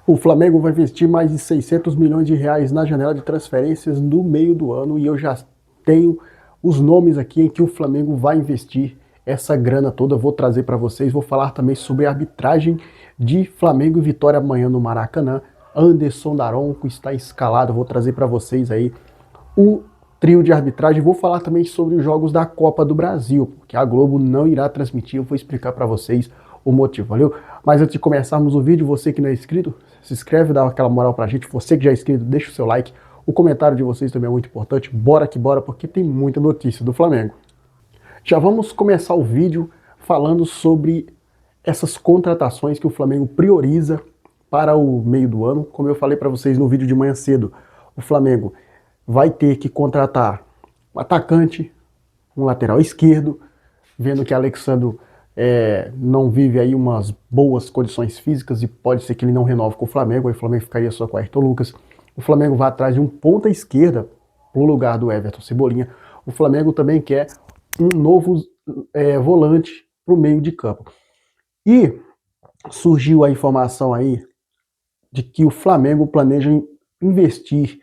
O Flamengo vai investir mais de 600 milhões de reais na janela de transferências no meio do ano e eu já tenho os nomes aqui em que o Flamengo vai investir essa grana toda. Vou trazer para vocês, vou falar também sobre a arbitragem de Flamengo e Vitória amanhã no Maracanã. Anderson Daronco está escalado, vou trazer para vocês aí o trio de arbitragem. Vou falar também sobre os jogos da Copa do Brasil, porque a Globo não irá transmitir, eu vou explicar para vocês o motivo, valeu? Mas antes de começarmos o vídeo, você que não é inscrito, se inscreve, dá aquela moral pra gente. Você que já é inscrito, deixa o seu like. O comentário de vocês também é muito importante. Bora que bora, porque tem muita notícia do Flamengo. Já vamos começar o vídeo falando sobre essas contratações que o Flamengo prioriza para o meio do ano. Como eu falei para vocês no vídeo de manhã cedo, o Flamengo vai ter que contratar um atacante, um lateral esquerdo, vendo que Alexandro não vive aí umas boas condições físicas e pode ser que ele não renove com o Flamengo, aí o Flamengo ficaria só com o Ayrton Lucas. O Flamengo vai atrás de um ponta esquerda no lugar do Everton Cebolinha. O Flamengo também quer um novo volante para o meio de campo. E surgiu a informação aí de que o Flamengo planeja investir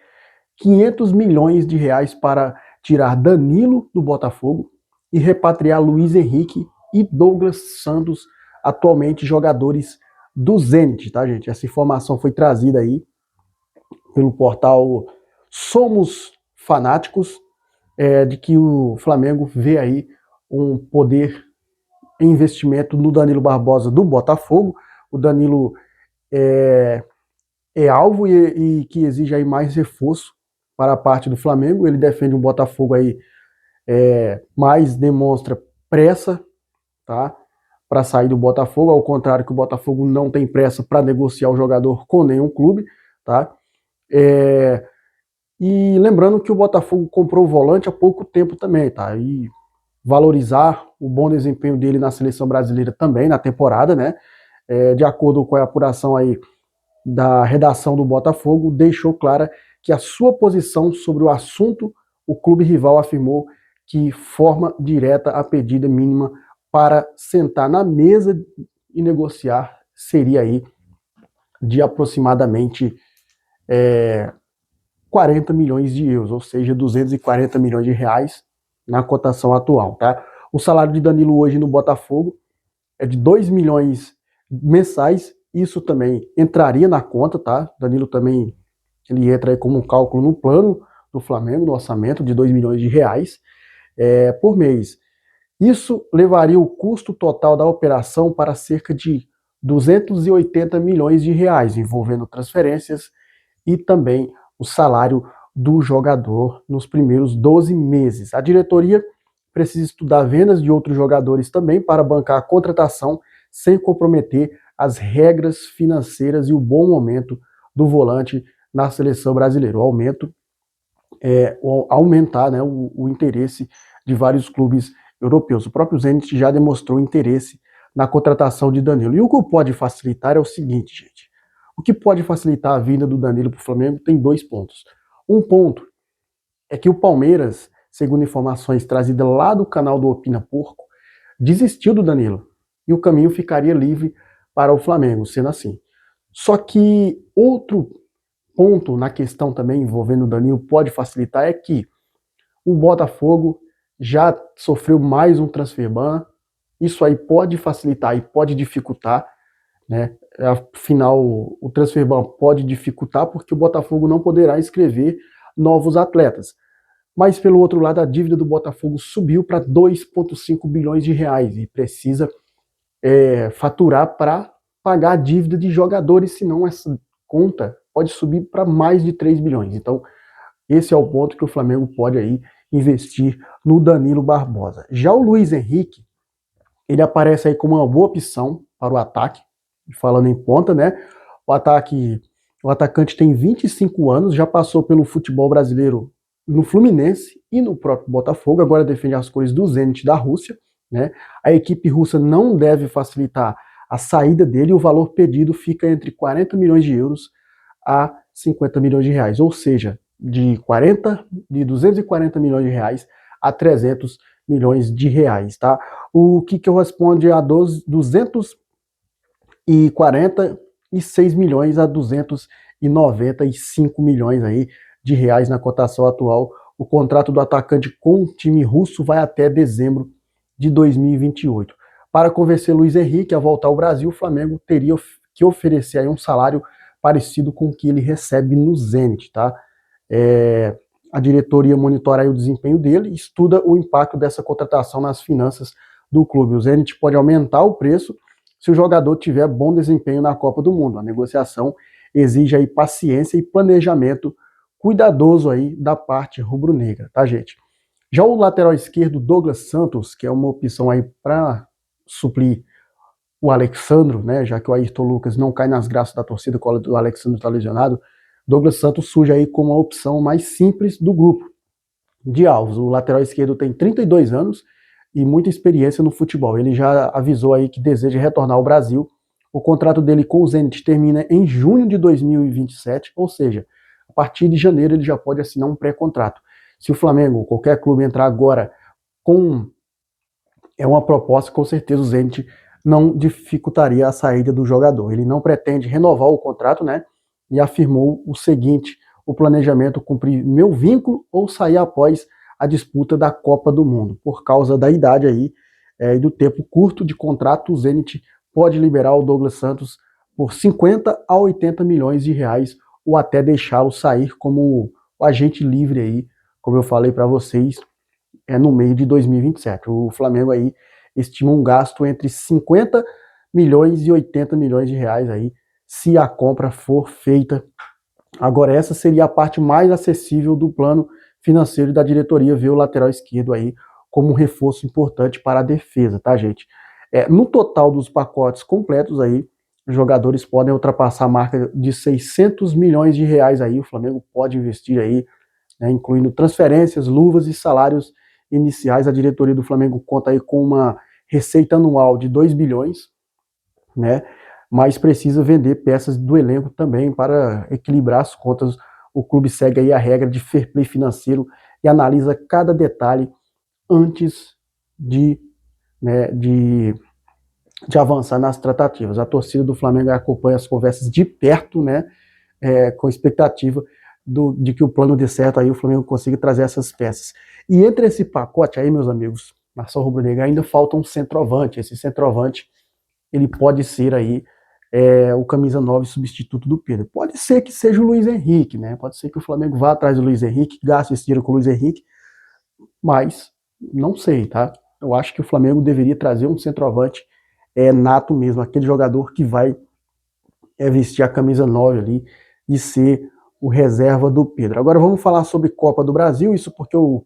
500 milhões de reais para tirar Danilo do Botafogo e repatriar Luiz Henrique e Douglas Santos, atualmente jogadores do Zenit, tá, gente? Essa informação foi trazida aí pelo portal Somos Fanáticos, de que o Flamengo vê aí um poder em investimento no Danilo Barbosa do Botafogo. O Danilo é alvo e que exige aí mais reforço para a parte do Flamengo. Ele defende um Botafogo aí, mas demonstra pressa, tá, para sair do Botafogo, ao contrário que o Botafogo não tem pressa para negociar o jogador com nenhum clube, tá? E lembrando que o Botafogo comprou o volante há pouco tempo também, tá? E valorizar o bom desempenho dele na seleção brasileira também, na temporada, né? De acordo com a apuração aí da redação do Botafogo, deixou clara que a sua posição sobre o assunto, o clube rival afirmou que forma direta a pedida mínima para sentar na mesa e negociar seria aí de aproximadamente 40 milhões de euros, ou seja, 240 milhões de reais na cotação atual, tá? O salário de Danilo hoje no Botafogo é de 2 milhões mensais, isso também entraria na conta, tá? Danilo também, ele entra aí como um cálculo no plano do Flamengo, no orçamento de 2 milhões de reais por mês. Isso levaria o custo total da operação para cerca de 280 milhões de reais, envolvendo transferências e também o salário do jogador nos primeiros 12 meses. A diretoria precisa estudar vendas de outros jogadores também para bancar a contratação sem comprometer as regras financeiras e o bom momento do volante na seleção brasileira. Aumentar, né, o interesse de vários clubes europeus. O próprio Zenit já demonstrou interesse na contratação de Danilo. E o que pode facilitar é o seguinte, gente. O que pode facilitar a vinda do Danilo para o Flamengo tem dois pontos. Um ponto é que o Palmeiras, segundo informações trazidas lá do canal do Opina Porco, desistiu do Danilo. E o caminho ficaria livre para o Flamengo, sendo assim. Só que outro ponto na questão também envolvendo o Danilo pode facilitar é que o Botafogo já sofreu mais um transfer ban. Isso aí pode facilitar e pode dificultar, né? Afinal, o transfer ban pode dificultar porque o Botafogo não poderá inscrever novos atletas. Mas, pelo outro lado, a dívida do Botafogo subiu para 2,5 bilhões de reais e precisa faturar para pagar a dívida de jogadores, senão essa conta pode subir para mais de 3 bilhões. Então, esse é o ponto que o Flamengo pode aí investir no Danilo Barbosa. Já o Luiz Henrique, ele aparece aí como uma boa opção para o ataque, falando em ponta, né? O atacante tem 25 anos, já passou pelo futebol brasileiro no Fluminense e no próprio Botafogo, agora defende as cores do Zenit da Rússia, né? A equipe russa não deve facilitar a saída dele e o valor pedido fica entre 40 milhões de euros a 50 milhões de reais, ou seja, de 240 milhões de reais a 300 milhões de reais, tá? O que corresponde a 240 106 milhões a 295 milhões aí de reais na cotação atual. O contrato do atacante com o time russo vai até dezembro de 2028. Para convencer Luiz Henrique a voltar ao Brasil, o Flamengo teria que oferecer aí um salário parecido com o que ele recebe no Zenit, tá? A diretoria monitora aí o desempenho dele e estuda o impacto dessa contratação nas finanças do clube. O Zenit pode aumentar o preço se o jogador tiver bom desempenho na Copa do Mundo. A negociação exige aí paciência e planejamento cuidadoso aí da parte rubro-negra, tá, gente? Já o lateral esquerdo, Douglas Santos, que é uma opção aí para suprir o Alexandro, né, já que o Ayrton Lucas não cai nas graças da torcida quando o Alexandro está lesionado, Douglas Santos surge aí como a opção mais simples do grupo de alvos. O lateral esquerdo tem 32 anos e muita experiência no futebol. Ele já avisou aí que deseja retornar ao Brasil. O contrato dele com o Zenit termina em junho de 2027, ou seja, a partir de janeiro ele já pode assinar um pré-contrato. Se o Flamengo ou qualquer clube entrar agora com uma proposta, com certeza o Zenit não dificultaria a saída do jogador. Ele não pretende renovar o contrato, né? E afirmou o seguinte: o planejamento cumprir meu vínculo ou sair após a disputa da Copa do Mundo. Por causa da idade aí e do tempo curto de contrato, o Zenit pode liberar o Douglas Santos por 50 a 80 milhões de reais ou até deixá-lo sair como o agente livre aí, como eu falei para vocês, no meio de 2027. O Flamengo aí estima um gasto entre 50 milhões e 80 milhões de reais aí, se a compra for feita. Agora, essa seria a parte mais acessível do plano financeiro da diretoria, ver o lateral esquerdo aí como um reforço importante para a defesa, tá, gente? No total dos pacotes completos aí, os jogadores podem ultrapassar a marca de 600 milhões de reais aí, o Flamengo pode investir aí, né, incluindo transferências, luvas e salários iniciais. A diretoria do Flamengo conta aí com uma receita anual de 2 bilhões, né? Mas precisa vender peças do elenco também para equilibrar as contas. O clube segue aí a regra de fair play financeiro e analisa cada detalhe antes de avançar nas tratativas. A torcida do Flamengo acompanha as conversas de perto, né? Com expectativa de que o plano dê certo, aí o Flamengo consiga trazer essas peças. E entre esse pacote aí, meus amigos, nação rubro-negra, ainda falta um centroavante. Esse centroavante, ele pode ser aí o camisa 9 substituto do Pedro. Pode ser que seja o Luiz Henrique, né? Pode ser que o Flamengo vá atrás do Luiz Henrique, gaste esse dinheiro com o Luiz Henrique, mas não sei, tá? Eu acho que o Flamengo deveria trazer um centroavante nato mesmo, aquele jogador que vai vestir a camisa 9 ali e ser o reserva do Pedro. Agora vamos falar sobre Copa do Brasil, isso porque o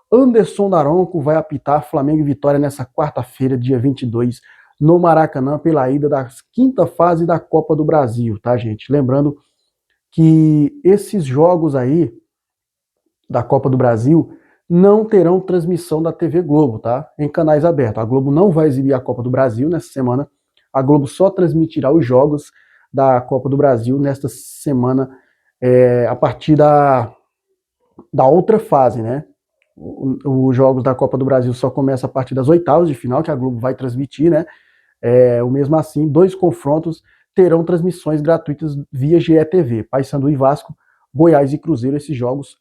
Anderson Daronco vai apitar Flamengo e Vitória nessa quarta-feira, dia 22, no Maracanã, pela ida da quinta fase da Copa do Brasil, tá, gente? Lembrando que esses jogos aí da Copa do Brasil não terão transmissão da TV Globo, tá? Em canais abertos. A Globo não vai exibir a Copa do Brasil nessa semana. A Globo só transmitirá os jogos da Copa do Brasil nesta semana, a partir da outra fase, né? Os jogos da Copa do Brasil só começam a partir das oitavas de final, que a Globo vai transmitir, né? Mesmo assim, 2 confrontos terão transmissões gratuitas via GETV. Paysandu e Vasco, Goiás e Cruzeiro, esses jogos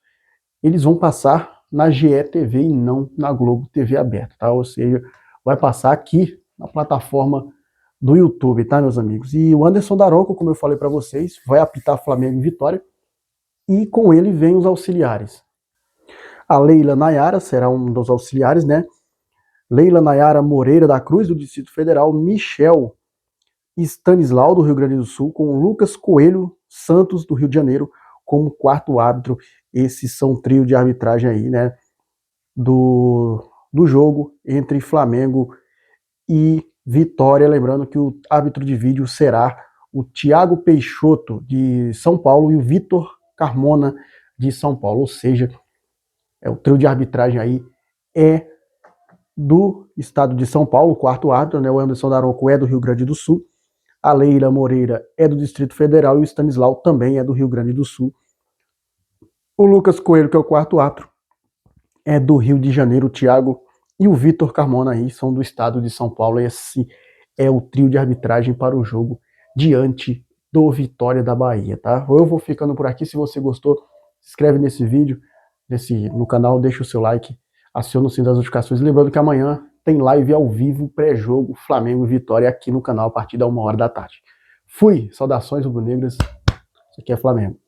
eles vão passar na GETV e não na Globo TV aberta, tá? Ou seja, vai passar aqui na plataforma do YouTube, tá, meus amigos? E o Anderson Daronco, como eu falei para vocês, vai apitar Flamengo e Vitória, e com ele vem os auxiliares. A Leila Nayara será um dos auxiliares, né? Leila Nayara Moreira da Cruz, do Distrito Federal, Michel Stanislau, do Rio Grande do Sul, com Lucas Coelho Santos, do Rio de Janeiro, como quarto árbitro. Esses são um trio de arbitragem aí, né? Do jogo entre Flamengo e Vitória. Lembrando que o árbitro de vídeo será o Thiago Peixoto, de São Paulo, e o Vitor Carmona, de São Paulo. Ou seja, o trio de arbitragem aí do estado de São Paulo, o quarto árbitro, né? O Anderson Daronco é do Rio Grande do Sul, a Leila Moreira é do Distrito Federal e o Stanislau também é do Rio Grande do Sul. O Lucas Coelho, que é o quarto árbitro, é do Rio de Janeiro, o Thiago, e o Vitor Carmona aí são do estado de São Paulo. Esse é o trio de arbitragem para o jogo diante do Vitória da Bahia, tá? Eu vou ficando por aqui. Se você gostou, se inscreve nesse vídeo, no canal, deixa o seu like, aciona o sininho das notificações. Lembrando que amanhã tem live ao vivo, pré-jogo Flamengo e Vitória aqui no canal a partir da 1h da tarde. Fui, saudações rubro-negras, isso aqui é Flamengo.